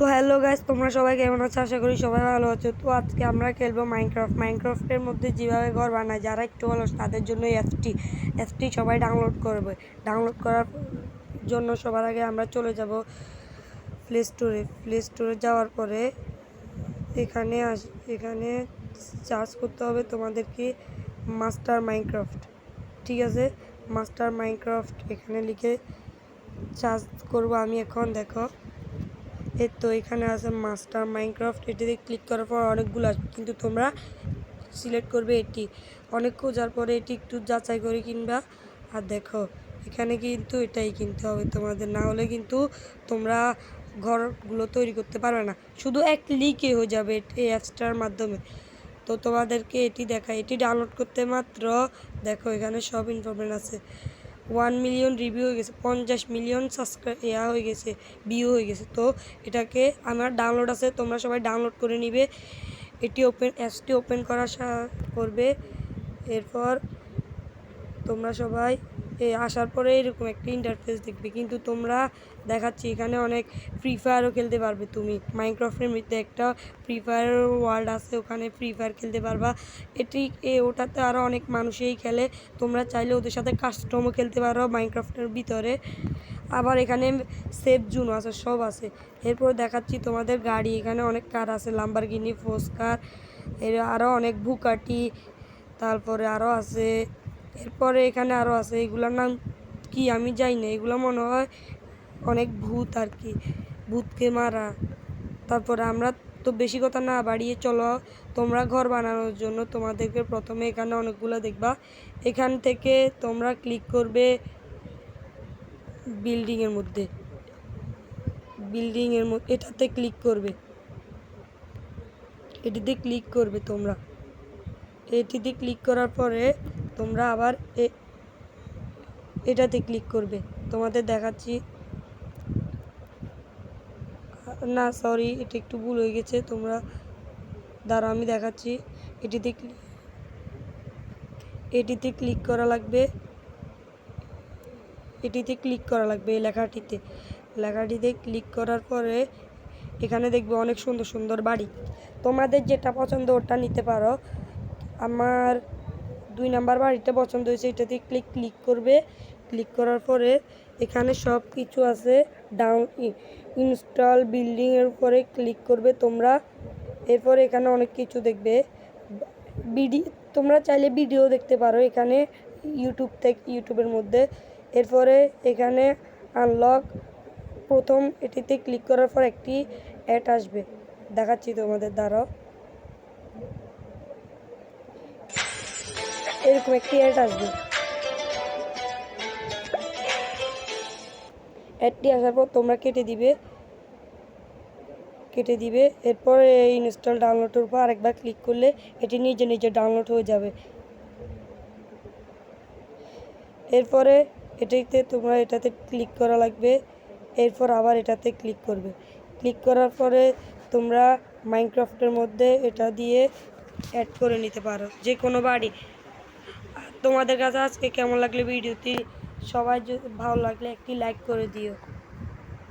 তো hello guys, তোমরা সবাই কেমন আছো? আশা করি সবাই ভালো আছো। তো আজকে আমরা খেলবো মাইনক্রাফটের মধ্যে যেভাবে ঘর বানায়, যারা একটু অলস তাদের জন্য এফটি সবাই ডাউনলোড করবে। ডাউনলোড করার জন্য সবার আগে আমরা চলে যাব প্লে স্টোরে যাওয়ার পরে এখানে সার্চ করতে হবে তোমাদেরকে মাস্টার মাইনক্রাফট। ঠিক আছে, মাস্টার মাইনক্রাফট এখানে লিখে সার্চ করবো আমি এখন। দেখো এই তো এখানে আছে মাস্টার মাইনক্রাফট। এটিতে ক্লিক করার পর অনেকগুলো আসবে, কিন্তু তোমরা সিলেক্ট করবে এটি। অনেক খোঁজার পরে এটি একটু যাচাই করে কিনবা। আর দেখো এখানে কিন্তু এটাই কিনতে হবে তোমাদের, না হলে কিন্তু তোমরা ঘরগুলো তৈরি করতে পারবে না। শুধু এক ক্লিকে হয়ে যাবে এই অ্যাপসটার মাধ্যমে। তো তোমাদেরকে এটি দেখায়, এটি ডাউনলোড করতে মাত্র দেখো এখানে সব ইনফরমেশন আছে। 1 মিলিয়ন রিভিউ হয়ে গেছে, 50 মিলিয়ন হয়ে গেছে, ভিউ হয়ে গেছে। তো এটাকে আমার ডাউনলোড আছে, তোমরা সবাই ডাউনলোড করে নিবে। অ্যাপসটি ওপেন করা করবে। এরপর তোমরা সবাই আসার পরে এরকম একটা ইন্টারফেস দেখবে, কিন্তু তোমরা দেখাচ্ছি এখানে অনেক ফ্রি ফায়ারও খেলতে পারবে। তুমি মাইনক্রাফটের মধ্যে একটা ফ্রি ফায়ার ওয়ার্ল্ড আছে, ওখানে ফ্রি ফায়ার খেলতে পারবা। ওটাতে আরও অনেক মানুষই খেলে, তোমরা চাইলে ওদের সাথে কাস্টমও খেলতে পারো মাইনক্রাফটের ভিতরে। আবার এখানে সেফ জোনও আছে, সব আছে। এরপর দেখাচ্ছি তোমাদের গাড়ি, এখানে অনেক কার আছে, লাম্বরগিনি, ফোর্স কার, আরও অনেক বুকাটি, তারপরে আরও আছে। এরপরে এখানে আরও আছে, এগুলোর নাম কি আমি জানি না, এগুলো মনে হয় অনেক ভূত আর কি, ভূতকে মারা। তারপরে আমরা তো বেশি কথা না বাড়িয়ে চলো, তোমরা ঘর বানানোর জন্য তোমাদেরকে প্রথমে এখানে অনেকগুলো দেখবা। এখান থেকে তোমরা ক্লিক করবে বিল্ডিংয়ের মধ্যে, এটাতে ক্লিক করবে, এটিতে ক্লিক করবে তোমরা। এটিতে ক্লিক করার পরে তোমরা আবার এটাতে ক্লিক করবে। তোমাদের দেখাচ্ছি, না সরি, এটা একটু ভুল হয়ে গেছে। তোমরা দাঁড়াও আমি দেখাচ্ছি। এটিতে ক্লিক করা লাগবে, এই লেখাটিতে ক্লিক করার পরে এখানে দেখবে অনেক সুন্দর সুন্দর বাড়ি। তোমাদের যেটা পছন্দ ওটা নিতে পারো। আমার 2 নাম্বার বাড়িটা পছন্দ হয়েছে, এটাতে ক্লিক করবে। ক্লিক করার পরে এখানে সব কিছু আছে, ইনস্টল বিল্ডিংয়ের উপরে ক্লিক করবে তোমরা। এরপর এখানে অনেক কিছু দেখবে, তোমরা চাইলে ভিডিও দেখতে পারো এখানে ইউটিউবের মধ্যে। এরপরে এখানে আনলক, প্রথম এটিতে ক্লিক করার পর একটি অ্যাড আসবে, দেখাচ্ছি তোমাদের। দ্বারা এরকম একটি অ্যাড আসবে। অ্যাডটি আসার পর তোমরা কেটে দিবে। এরপর ইনস্টল ডাউনলোডের উপর আরেকবার ক্লিক করলে এটি নিজে নিজে ডাউনলোড হয়ে যাবে। এরপরে তোমরা এটাতে ক্লিক করা লাগবে। এরপর আবার এটাতে ক্লিক করবে। ক্লিক করার পরে তোমরা মাইনক্রাফটের মধ্যে এটা দিয়ে অ্যাড করে নিতে পারো যে কোনো বাড়ি। তোমাদের কাছে আজকে কেমন লাগলো ভিডিওটি? সবাই ভালো লাগলে একটি লাইক করে দিও।